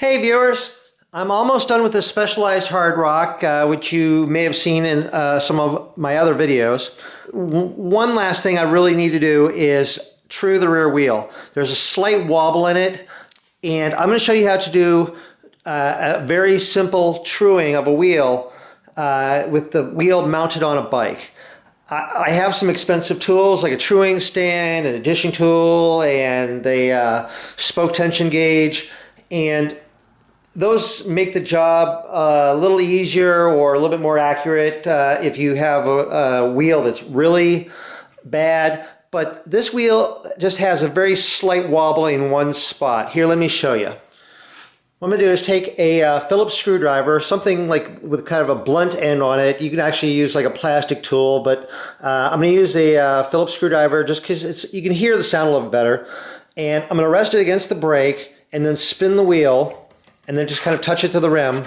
Hey viewers, I'm almost done with this specialized hard rock, which you may have seen in some of my other videos. One last thing I really need to do is true the rear wheel. There's a slight wobble in it, and I'm going to show you how to do a very simple truing of a wheel with the wheel mounted on a bike. I have some expensive tools like a truing stand, an addition tool, and a spoke tension gauge, and those make the job a little easier or a little bit more accurate if you have a wheel that's really bad. But this wheel just has a very slight wobble in one spot. Here, let me show you. What I'm going to do is take a Phillips screwdriver, something like with kind of a blunt end on it. You can actually use like a plastic tool, but I'm going to use a Phillips screwdriver just because you can hear the sound a little bit better. And I'm going to rest it against the brake and then spin the wheel. And then just kind of touch it to the rim.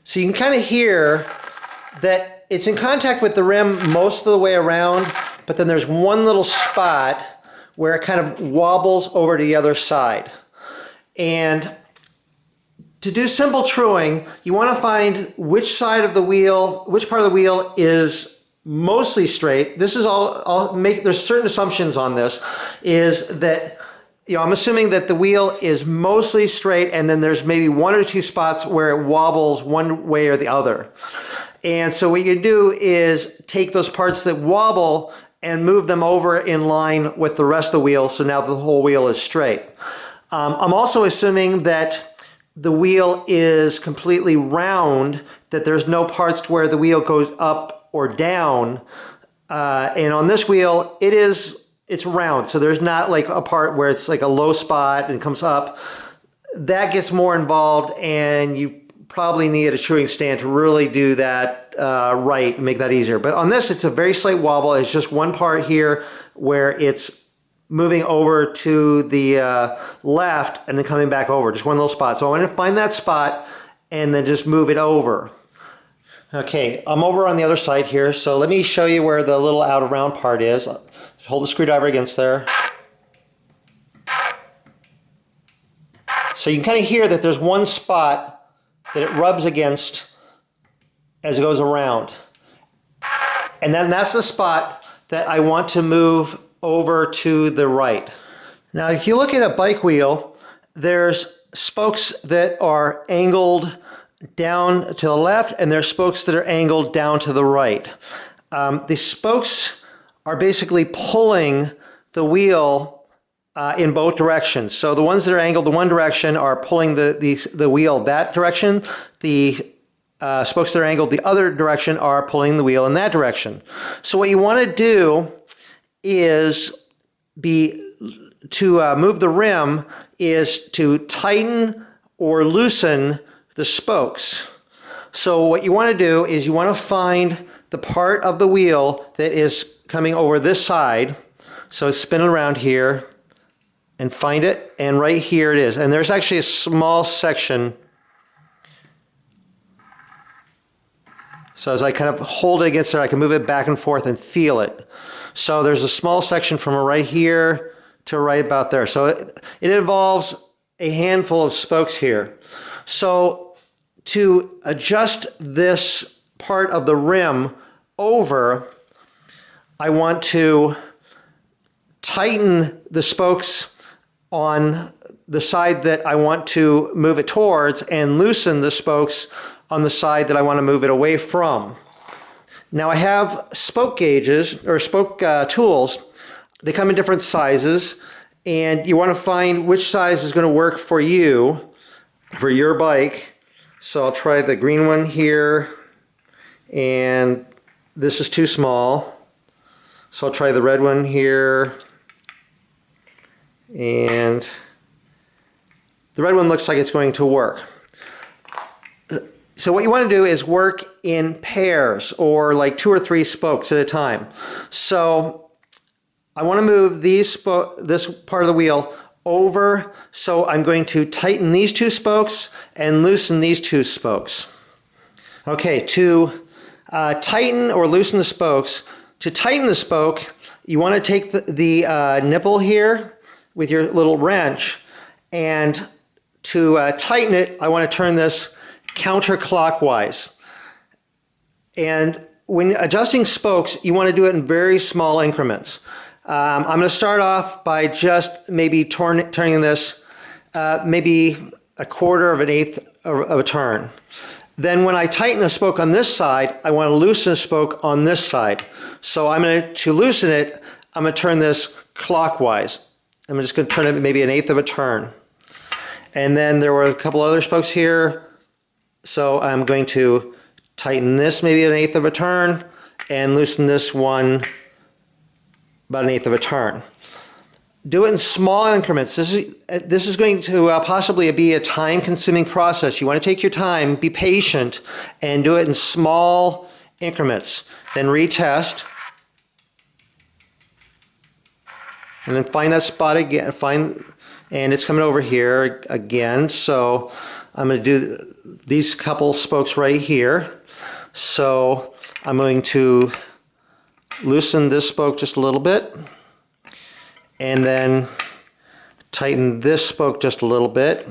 So you can kind of hear that it's in contact with the rim most of the way around, but then there's one little spot where it kind of wobbles over to the other side. And to do simple truing, you want to find which side of the wheel, which part of the wheel is mostly straight. This is there's certain assumptions on this, is that, I'm assuming that the wheel is mostly straight and then there's maybe one or two spots where it wobbles one way or the other. And so what you do is take those parts that wobble and move them over in line with the rest of the wheel, so now the whole wheel is straight. I'm also assuming that the wheel is completely round, that there's no parts where the wheel goes up or down, and on this wheel it's round, so there's not like a part where it's like a low spot and comes up. That gets more involved, and you probably need a truing stand to really do that right and make that easier. But on this, it's a very slight wobble. It's just one part here where it's moving over to the left and then coming back over, just one little spot. So I want to find that spot and then just move it over. Okay, I'm over on the other side here, so let me show you where the little out of round part is. Hold the screwdriver against there. So you can kind of hear that there's one spot that it rubs against as it goes around. And then that's the spot that I want to move over to the right. Now, if you look at a bike wheel, there's spokes that are angled down to the left, and there's spokes that are angled down to the right. The spokes are basically pulling the wheel in both directions. So the ones that are angled the one direction are pulling the wheel that direction. The spokes that are angled the other direction are pulling the wheel in that direction. So what you want to do is to move the rim is to tighten or loosen the spokes. So what you want to do is you want to find the part of the wheel that is coming over this side. So spin it around here and find it, and right here it is. And there's actually a small section. So as I kind of hold it against there, I can move it back and forth and feel it. So there's a small section from right here to right about there. So it involves a handful of spokes here. So to adjust this part of the rim over, I want to tighten the spokes on the side that I want to move it towards and loosen the spokes on the side that I want to move it away from. Now I have spoke gauges or spoke tools. They come in different sizes, and you want to find which size is going to work for you, for your bike. So I'll try the green one here, and this is too small. So I'll try the red one here, and the red one looks like it's going to work. So what you want to do is work in pairs, or like 2 or 3 spokes at a time. So I want to move this part of the wheel over, so I'm going to tighten these 2 spokes and loosen these 2 spokes. Okay, to tighten or loosen the spokes. To tighten the spoke, you want to take the nipple here with your little wrench, and to tighten it, I want to turn this counterclockwise. And when adjusting spokes, you want to do it in very small increments. I'm going to start off by just maybe turning this maybe a quarter of an eighth of a turn. Then when I tighten the spoke on this side, I want to loosen the spoke on this side. So to loosen it, I'm going to turn this clockwise. I'm just going to turn it maybe an eighth of a turn. And then there were a couple other spokes here. So I'm going to tighten this maybe an eighth of a turn and loosen this one about an eighth of a turn. Do it in small increments. This is going to possibly be a time-consuming process. You want to take your time, be patient, and do it in small increments. Then retest. And then find that spot again. And it's coming over here again. So I'm going to do these couple spokes right here. So I'm going to loosen this spoke just a little bit. And then tighten this spoke just a little bit.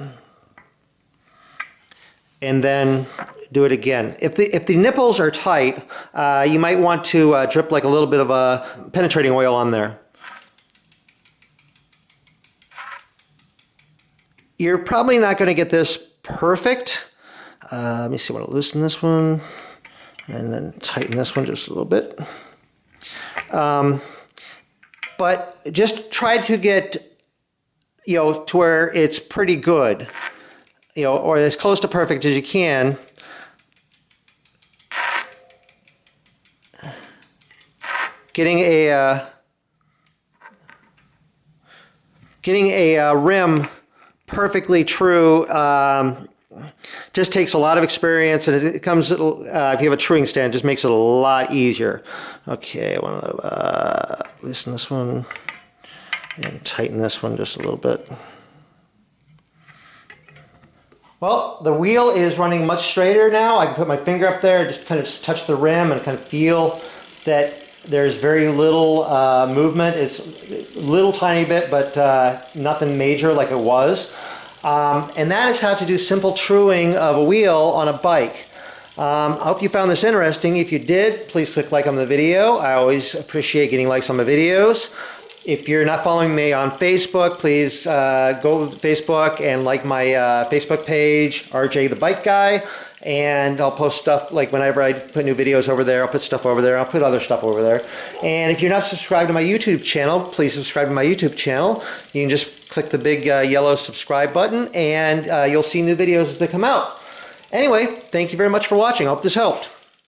And then do it again. If the nipples are tight, you might want to drip like a little bit of a penetrating oil on there. You're probably not going to get this perfect. Let me see, I want to loosen this one and then tighten this one just a little bit. But just try to get, to where it's pretty good, or as close to perfect as you can. Getting a rim perfectly true just takes a lot of experience, and it comes, if you have a truing stand, it just makes it a lot easier. Okay, I want to loosen this one and tighten this one just a little bit. Well, the wheel is running much straighter now. I can put my finger up there, just kind of touch the rim and kind of feel that there's very little movement. It's a little tiny bit, but nothing major like it was. And that is how to do simple truing of a wheel on a bike. I hope you found this interesting. If you did, please click like on the video. I always appreciate getting likes on my videos. If you're not following me on Facebook, please go to Facebook and like my Facebook page, RJ the Bike Guy. And I'll post stuff, like whenever I put new videos over there, I'll put stuff over there, I'll put other stuff over there. And if you're not subscribed to my YouTube channel, please subscribe to my YouTube channel. You can just click the big yellow subscribe button, and you'll see new videos as they come out. Anyway, thank you very much for watching. I hope this helped.